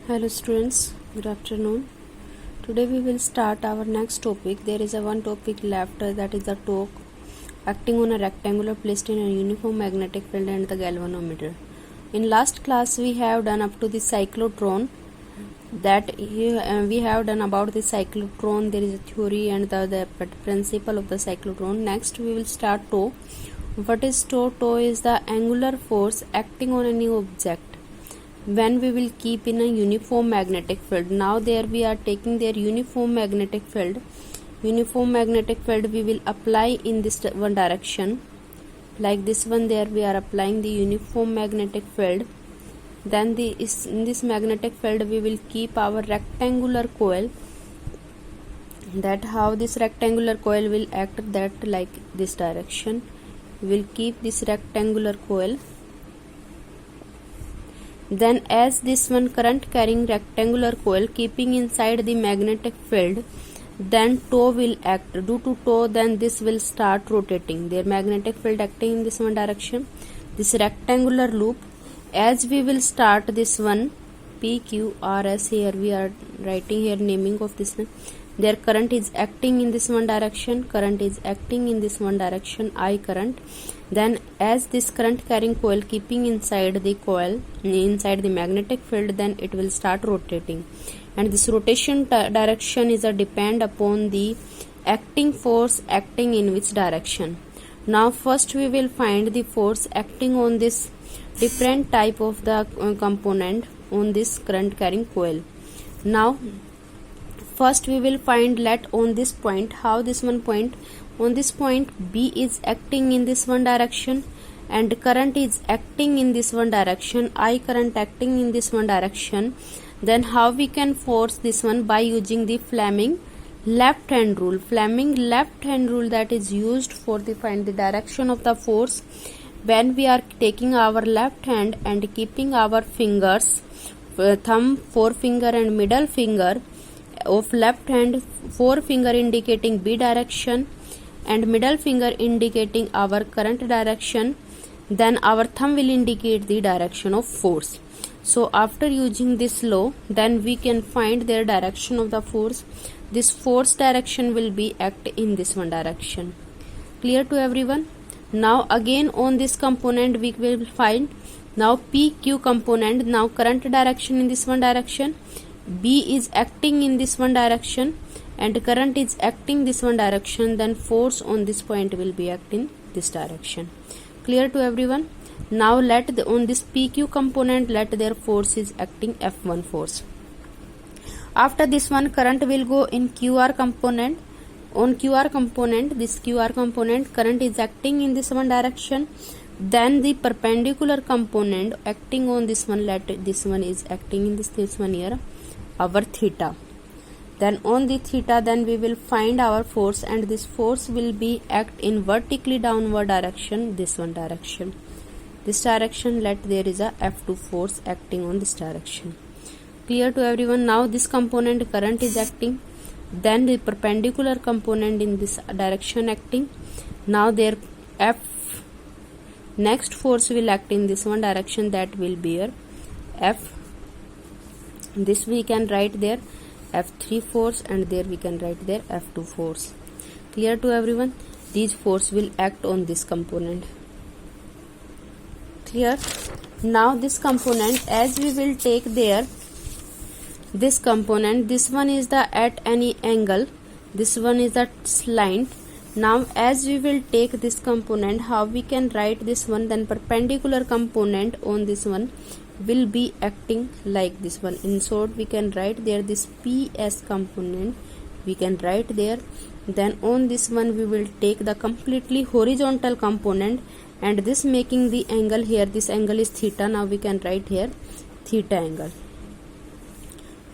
Hello students, good afternoon. Today we will start our next topic. There is a one topic left, that is the torque acting on a rectangular placed in a uniform magnetic field and the galvanometer. In last class we have done up to the cyclotron. We have done about the cyclotron. There is a theory and the principle of the cyclotron. Next we will start tow. What is tow? Tow is the angular force acting on any object when we will keep in a uniform magnetic field. Now there we are taking their uniform magnetic field. Uniform magnetic field we will apply in this one direction, like this one. There we are applying the uniform magnetic field. Then in this magnetic field we will keep our rectangular coil. That how this rectangular coil will act, that like this direction. We will keep this rectangular coil. Then as this one current carrying rectangular coil keeping inside the magnetic field, then tow will act. Due to tow, then this will start rotating. Their magnetic field acting in this one direction. This rectangular loop, as we will start this one PQRS, here we are writing here naming of this one. Their current is acting in this one direction, current is acting in this one direction, I current. Then as this current carrying coil keeping inside the coil, inside the magnetic field, then it will start rotating. And this rotation direction is a depend upon the acting force acting in which direction. Now first we will find the force acting on this different type of the component on this current carrying coil. Now first we will find, let on this point, how this one point, on this point B is acting in this one direction and current is acting in this one direction, I current acting in this one direction. Then how we can force this one? By using the Fleming left hand rule. Fleming left hand rule, that is used for the find the direction of the force when we are taking our left hand and keeping our fingers, thumb, forefinger and middle finger of left hand, forefinger indicating B direction and middle finger indicating our current direction. Then our thumb will indicate the direction of force. So after using this law, then we can find their direction of the force. This force direction will be act in this one direction. Clear to everyone? Now again on this component we will find now PQ component. Now current direction in this one direction, B is acting in this one direction and current is acting this one direction, then force on this point will be acting this direction. Clear to everyone? Now let on this PQ component, let their force is acting F1 force. After this one, current will go in QR component. On QR component, this QR component, current is acting in this one direction. Then the perpendicular component acting on this one, let this one is acting in this one here, our theta. Then on the theta, then we will find our force, and this force will be act in vertically downward direction, this one direction. This direction, let there is a F2 force acting on this direction. Clear to everyone? Now this component current is acting, then the perpendicular component in this direction acting. Now their F next force will act in this one direction, that will be your F. This we can write there F3 force, and there we can write there F2 force. Clear to everyone? These force will act on this component. Clear? Now this component, as we will take there this component, this one is the at any angle, this one is the slant. Now as we will take this component, how we can write this one? Then perpendicular component on this one will be acting like this one. In short, we can write there this PS component, we can write there. Then on this one we will take the completely horizontal component, and this making the angle here, this angle is theta. Now we can write here theta angle,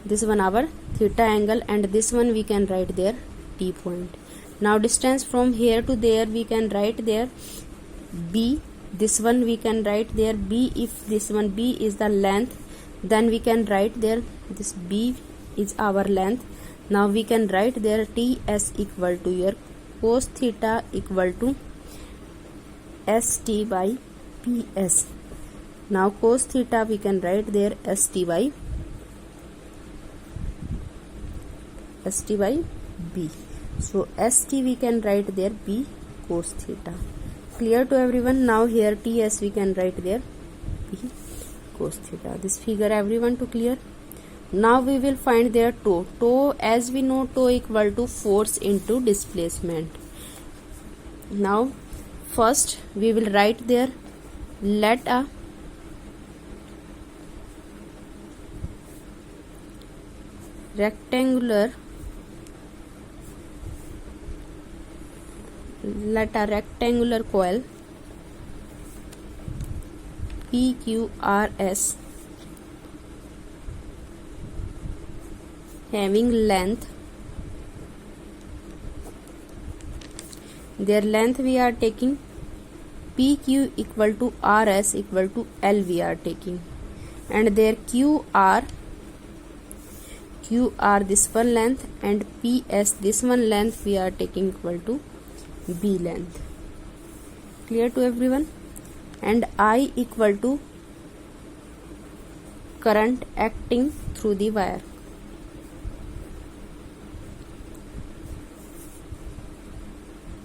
this one our theta angle, and this one we can write there T point. Now distance from here to there we can write there B. This one we can write there B. If this one B is the length, then we can write there this B is our length. Now we can write there TS equal to your cos theta equal to ST by PS. Now cos theta we can write there ST by ST by B. So ST we can write there B cos theta. Clear to everyone? Now here TS we can write there B cos theta. This figure everyone to clear? Now we will find their tau. Tau, as we know, tau equal to force into displacement. Now first we will write there, let a rectangular coil PQRS having length, their length we are taking PQ equal to RS equal to L we are taking, and their QR this one length and PS this one length we are taking equal to B length. Clear to everyone? And I equal to current acting through the wire.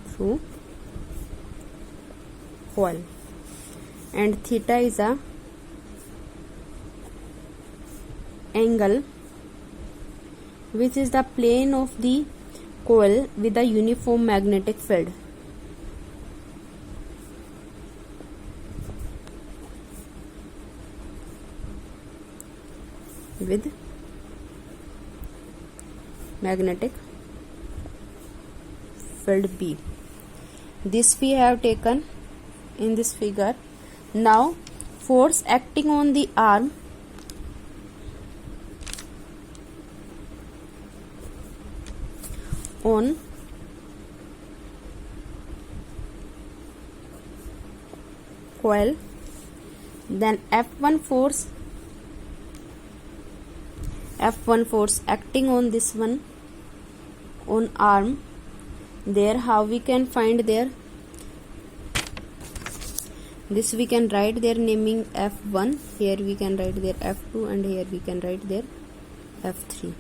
Through coil. And theta is a angle which is the plane of the coil with a uniform magnetic field. With magnetic field B. This we have taken in this figure. Now force acting on the arm on coil, then F1 force acting on this one on arm. There how we can find there, this we can write there naming F1, here we can write there F2, and here we can write there F3.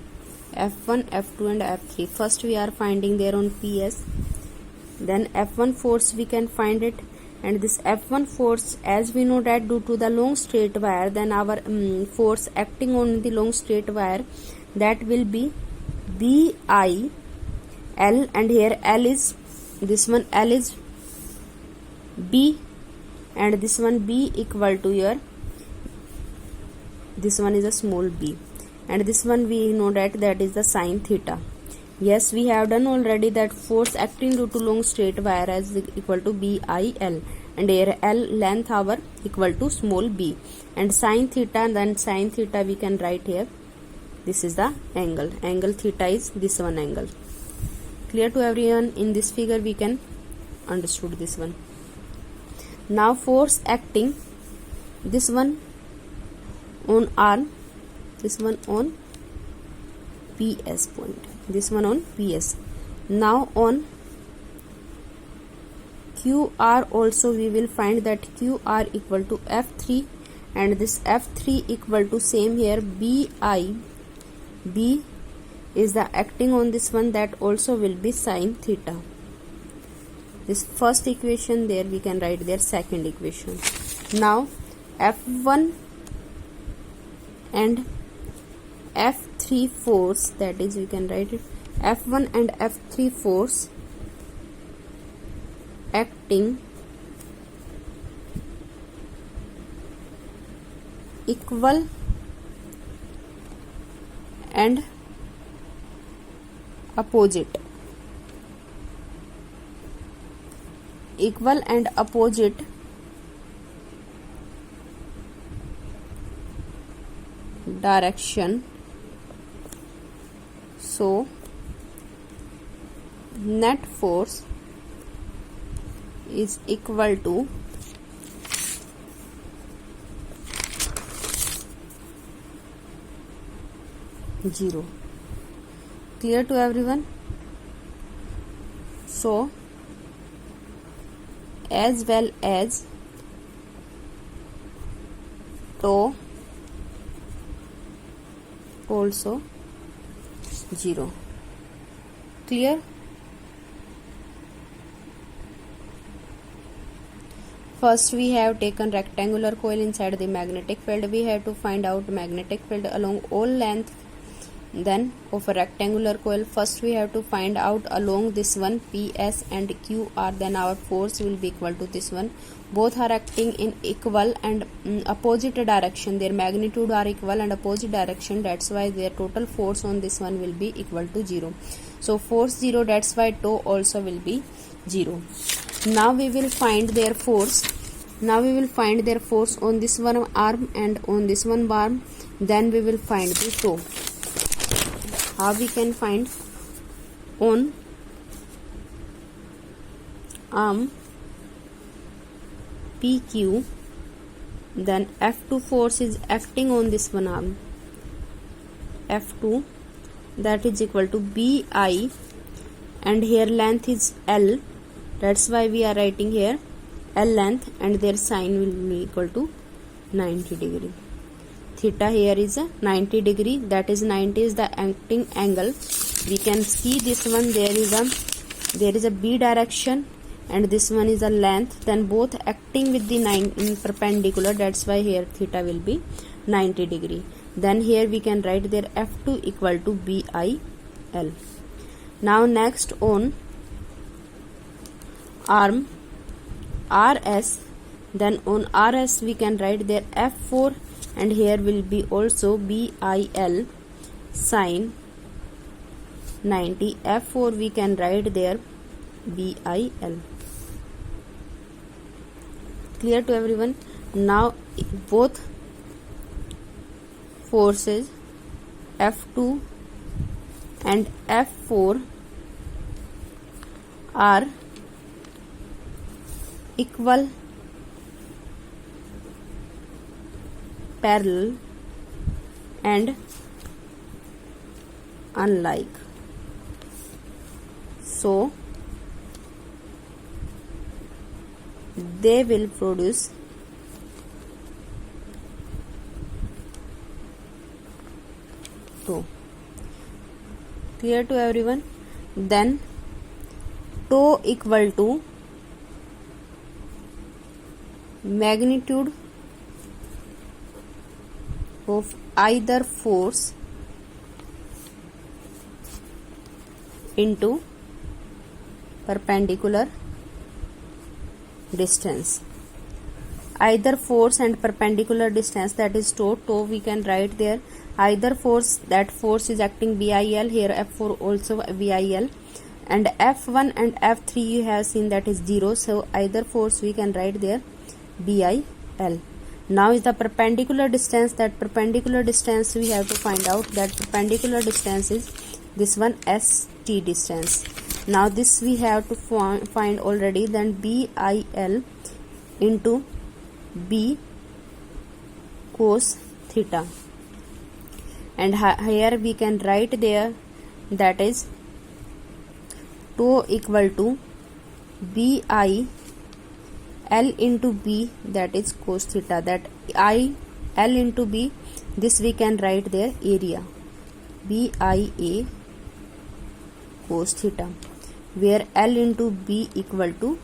F1, F2 and F3. First we are finding there on PS, then F1 force we can find it, and this F1 force, as we know that due to the long straight wire, then our force acting on the long straight wire, that will be BI L, and here L is, this one L is B, and this one B equal to your, this one is a small b, and this one we know that is the sine theta. Yes, we have done already that force acting due to long straight wire is equal to BIL, and here L length our equal to small b, and sine theta, and then sine theta we can write here, this is the angle theta is this one angle. Clear to everyone? In this figure we can understood this one. Now force acting, this one on arm, this one on PS point, this one on PS. Now on QR also we will find that QR equal to F3, and this F3 equal to same here BI. B is the acting on this one, that also will be sine theta. This first equation, there we can write their second equation. Now F1 and F3 force, that is we can write it F1 and F3 force acting equal and opposite, equal and opposite direction. So net force is equal to zero. Clear to everyone? So as well as tau also 0. Clear? First we have taken rectangular coil inside the magnetic field. We have to find out magnetic field along all length then of a rectangular coil. First we have to find out along this one PS and QR, then our force will be equal to this one. Both are acting in equal and opposite direction. Their magnitude are equal and opposite direction. That's why their total force on this one will be equal to 0. So force 0, that's why toe also will be 0. Now we will find their force. Now we will find their force on this one arm and on this one arm. Then we will find the toe. How we can find? On arm PQ, then F2 force is acting on this one arm. F2, that is equal to BI, and here length is L. That's why we are writing here L length, and their sine will be equal to 90 degree. Theta here is a 90 degree, that is 90 is the acting angle. We can see this one, there is a B direction and this one is a length, then both acting with the perpendicular, that's why here theta will be 90 degree. Then here we can write their F2 equal to BIL. Now next on arm RS, then on RS we can write their F4, and here will be also BIL sine 90. F4 we can write there BIL. Clear to everyone? Now both forces F2 and F4 are equal, parallel and unlike. So they will produce toe. Clear to everyone? Then toe equal to magnitude of either force into perpendicular distance. Either force and perpendicular distance, that is toe we can write there. Either force, that force is acting BIL, here F4 also BIL, and F1 and F3 you have seen that is 0, so either force we can write there BIL. Now is the perpendicular distance, that perpendicular distance we have to find out. That perpendicular distance is this one ST distance. Now this we have to find already. Then BIL into B cos theta, and here we can write there, that is toe equal to BI L into B, that is cos theta, that I L into B, this we can write there area BIA cos theta, where L into B equal to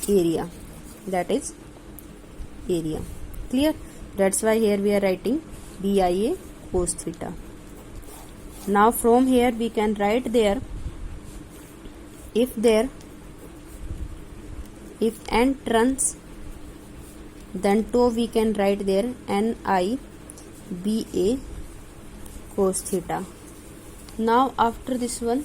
area, that is area. Clear? That's why here we are writing BIA cos theta. Now from here we can write there, if n turns, then toe we can write there NI BA cos theta. Now after this one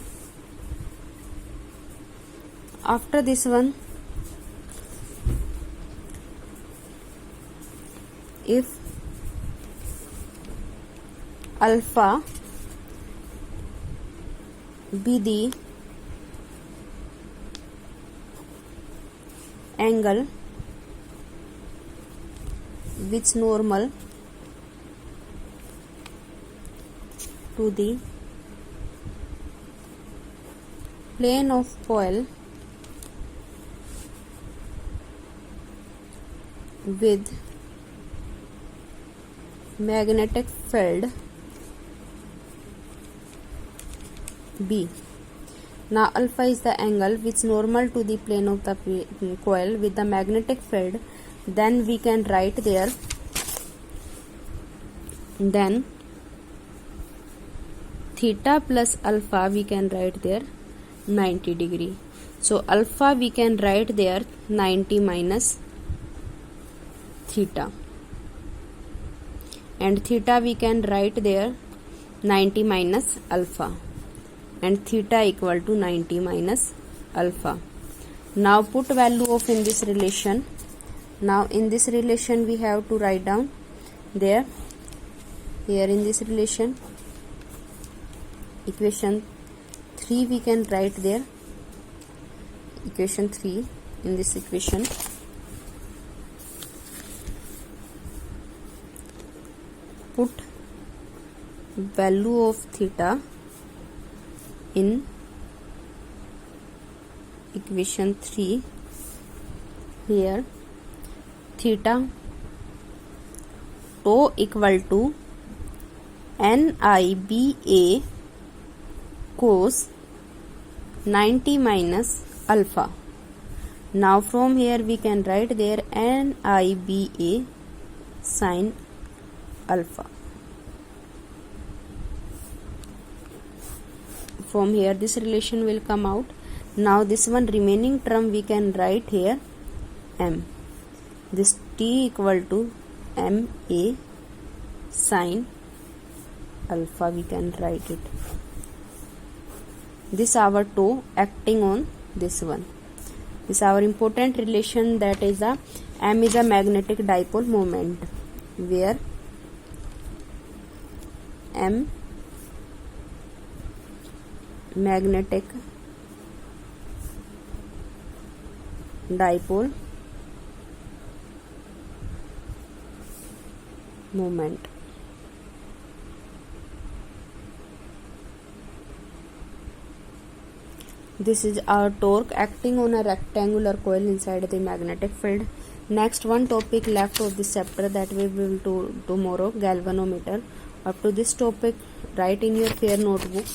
if alpha be the angle which normal to the plane of coil with magnetic field, B. Now alpha is the angle which normal to the plane of the coil with the magnetic field. Then we can write there, then theta plus alpha we can write there 90 degree. So alpha we can write there 90 minus theta, and theta we can write there 90 minus alpha, and theta equal to 90 minus alpha. Now put value of in this relation. Now in this relation we have to write down there, here in this relation equation 3 we can write there, equation 3. In this equation put value of theta in equation 3. Here theta tau equal to NIBA cos 90 minus alpha. Now from here we can write there NIBA sin alpha. From here this relation will come out. Now this one remaining term we can write here M. This T equal to MA sin alpha we can write it. This our tau acting on this one. This is our important relation, that is a M is a magnetic dipole moment, where M magnetic dipole moment. This is our torque acting on a rectangular coil inside the magnetic field. Next one topic left of this chapter, that we will do tomorrow, galvanometer. Up to this topic, write in your fair notebook.